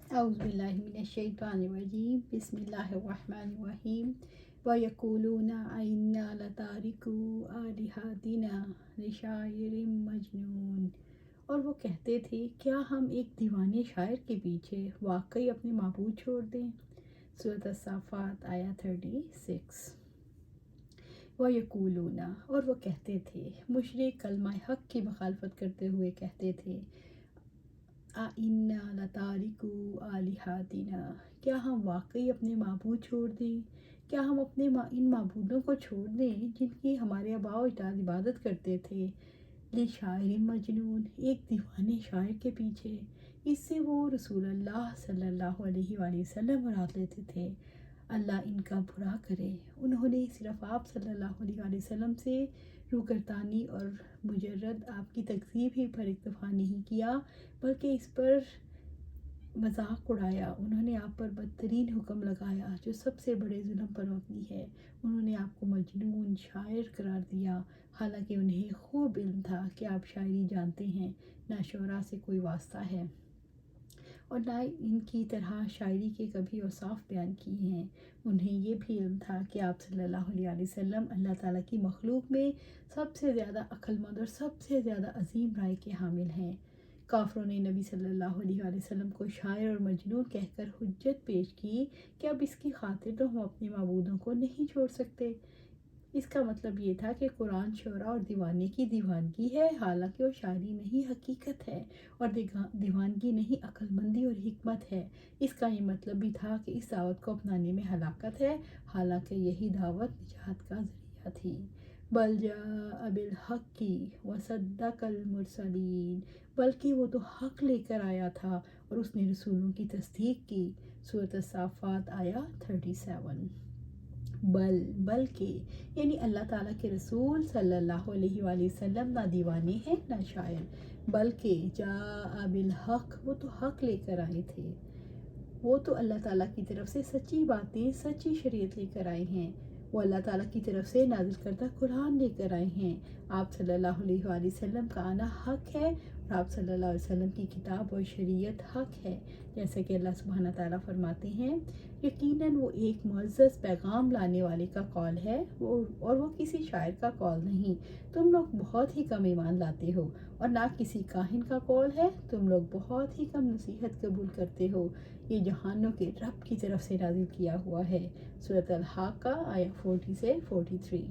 اعوذ باللہ من الشیطان الرجیم بسم اللہ الرحمن الرحیم وَيَقُولُونَ أَإِنَّا لَتَارِكُو آلِهَتِنَا لِشَاعِرٍ مَجْنُونٍ، اور وہ کہتے تھے کیا ہم ایک دیوانے شاعر کے پیچھے واقعی اپنے معبود چھوڑ دیں۔ سورۃ الصافات آیا 36۔ وَيَقُولُونَ، اور وہ کہتے تھے، مشرک کلمہ حق کی مخالفت کرتے ہوئے کہتے تھے، اِنَّا لَتَارِكُو آلِهَتِنَا، کیا ہم واقعی اپنے معبود چھوڑ دیں؟ کیا ہم اپنے ان معبودوں کو چھوڑ دیں جن کی ہمارے آباء و اجداد عبادت کرتے تھے، لِشَاعِرٍ مجنون، ایک دیوانے شاعر کے پیچھے؟ اس سے وہ رسول اللہ صلی اللہ علیہ وآلہ وسلم مراد لیتے تھے۔ اللہ ان کا برا کرے، انہوں نے صرف آپ صلی اللہ علیہ وآلہ وسلم سے روگردانی اور مجرد آپ کی تکذیب ہی پر اکتفا نہیں کیا، بلکہ اس پر مذاق اڑایا۔ انہوں نے آپ پر بدترین حکم لگایا جو سب سے بڑے ظلم پر مبنی ہے۔ انہوں نے آپ کو مجنون، شاعر قرار دیا، حالانکہ انہیں خوب علم تھا کہ آپ شاعری جانتے ہیں، نہ شعرا سے کوئی واسطہ ہے اور نہ ان کی طرح شاعری کے کبھی اوصاف بیان کیے ہیں۔ انہیں یہ بھی علم تھا کہ آپ صلی اللہ علیہ وآلہ وسلم اللہ تعالیٰ کی مخلوق میں سب سے زیادہ عقل مند اور سب سے زیادہ عظیم رائے کے حامل ہیں۔ کافروں نے نبی صلی اللہ علیہ وآلہ وسلم کو شاعر اور مجنون کہہ کر حجت پیش کی کہ اب اس کی خاطر تو ہم اپنے معبودوں کو نہیں چھوڑ سکتے۔ اس کا مطلب یہ تھا کہ قرآن شعرا اور دیوانے کی دیوانگی ہے، حالانکہ وہ شاعری نہیں حقیقت ہے، اور دیوانگی نہیں عقل مندی اور حکمت ہے۔ اس کا یہ مطلب بھی تھا کہ اس دعوت کو اپنانے میں ہلاکت ہے، حالانکہ یہی دعوت نجات کا ذریعہ تھی۔ بل جاء بالحق وصدق المرسلین، بلکہ وہ تو حق لے کر آیا تھا اور اس نے رسولوں کی تصدیق کی۔ سورۃ الصافات آیا 37۔ بلکہ یعنی اللہ تعالیٰ کے رسول صلی اللہ علیہ وآلہ وسلم نہ دیوانے ہیں نہ شاعر، بلکہ جاء بالحق، وہ تو حق لے کر آئے تھے۔ وہ تو اللہ تعالیٰ کی طرف سے سچی باتیں، سچی شریعت لے کر آئے ہیں۔ وہ اللہ تعالیٰ کی طرف سے نازل کردہ قرآن لے کر آئے ہیں۔ آپ صلی اللہ علیہ وآلہ وسلم کا آنا حق ہے اور آپ صلی اللہ علیہ وسلم کی کتاب اور شریعت حق ہے، جیسے کہ اللہ سبحانہ تعالیٰ فرماتے ہیں، یقیناً وہ ایک معزز پیغام لانے والے کا قول ہے اور وہ کسی شاعر کا قول نہیں۔ تم لوگ بہت ہی کم ایمان لاتے ہو، اور نہ کسی کاہن کا قول ہے، تم لوگ بہت ہی کم نصیحت قبول کرتے ہو۔ یہ جہانوں کے رب کی طرف سے نازل کیا ہوا ہے۔ سورۃ الحاقہ آیا 40 سے 43۔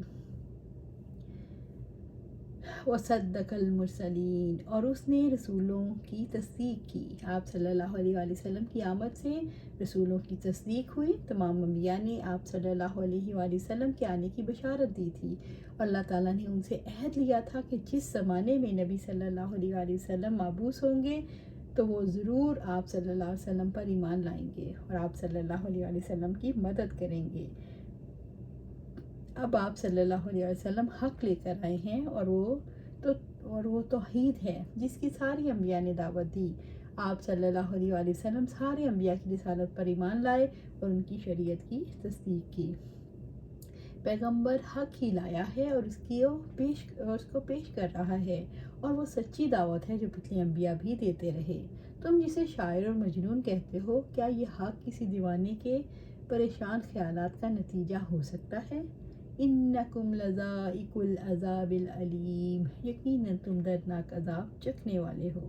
وصدق المرسلین، اور اس نے رسولوں کی تصدیق کی۔ آپ صلی اللہ علیہ وآلہ وسلم کی آمد سے رسولوں کی تصدیق ہوئی۔ تمام انبیاء نے آپ صلی اللہ علیہ وآلہ وسلم کے آنے کی بشارت دی تھی، اور اللہ تعالیٰ نے ان سے عہد لیا تھا کہ جس زمانے میں نبی صلی اللہ علیہ وآلہ وسلم مبعوث ہوں گے تو وہ ضرور آپ صلی اللہ علیہ وسلم پر ایمان لائیں گے اور آپ صلی اللہ علیہ وآلہ وسلم کی مدد کریں گے۔ اب آپ صلی اللہ علیہ وسلم حق لے کر آئے ہیں اور وہ توحید ہے جس کی ساری انبیاء نے دعوت دی۔ آپ صلی اللہ علیہ وآلہ وسلم سارے انبیاء کی رسالت پر ایمان لائے اور ان کی شریعت کی تصدیق کی۔ پیغمبر حق ہی لایا ہے اور اس کو پیش کر رہا ہے، اور وہ سچی دعوت ہے جو پچھلے انبیاء بھی دیتے رہے۔ تم جسے شاعر اور مجنون کہتے ہو، کیا یہ حق کسی دیوانے کے پریشان خیالات کا نتیجہ ہو سکتا ہے؟ انکم لذائق العذاب العلیم، یقیناً تم دردناک عذاب چکھنے والے ہو۔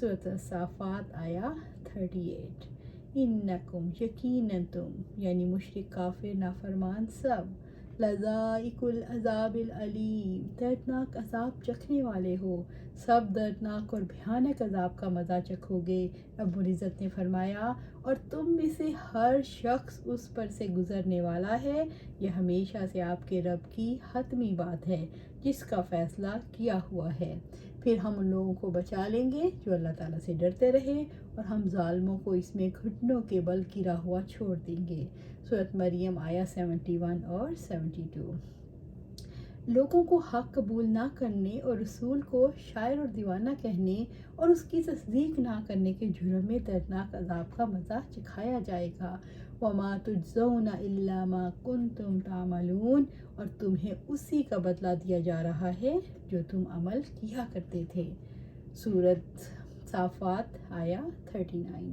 سورۃ الصافات آیا 38۔ انکم، یقیناً تم، یعنی مشرک، کافر، نافرمان سب، لذائق العذاب العلیم، دردناک عذاب چکھنے والے ہو، سب دردناک اور بھیانک عذاب کا مزہ چکھو گے۔ رب العزت نے فرمایا، اور تم میں سے ہر شخص اس پر سے گزرنے والا ہے، یہ ہمیشہ سے آپ کے رب کی حتمی بات ہے جس کا فیصلہ کیا ہوا ہے۔ پھر ہم ان لوگوں کو بچا لیں گے جو اللہ تعالیٰ سے ڈرتے رہے، اور ہم ظالموں کو اس میں گھٹنوں کے بل گرا ہوا چھوڑ دیں گے۔ سورۃ مریم آیا 71 اور 72۔ لوگوں کو حق قبول نہ کرنے اور رسول کو شاعر اور دیوانہ کہنے اور اس کی تصدیق نہ کرنے کے جرم میں دردناک عذاب کا مزہ چکھایا جائے گا۔ وَمَا تُجْزَوْنَ إِلَّا مَا كُنتُمْ تَعْمَلُونَ، اور تمہیں اسی کا بدلہ دیا جا رہا ہے جو تم عمل کیا کرتے تھے۔ سورۃ صافات آیا 39۔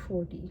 40।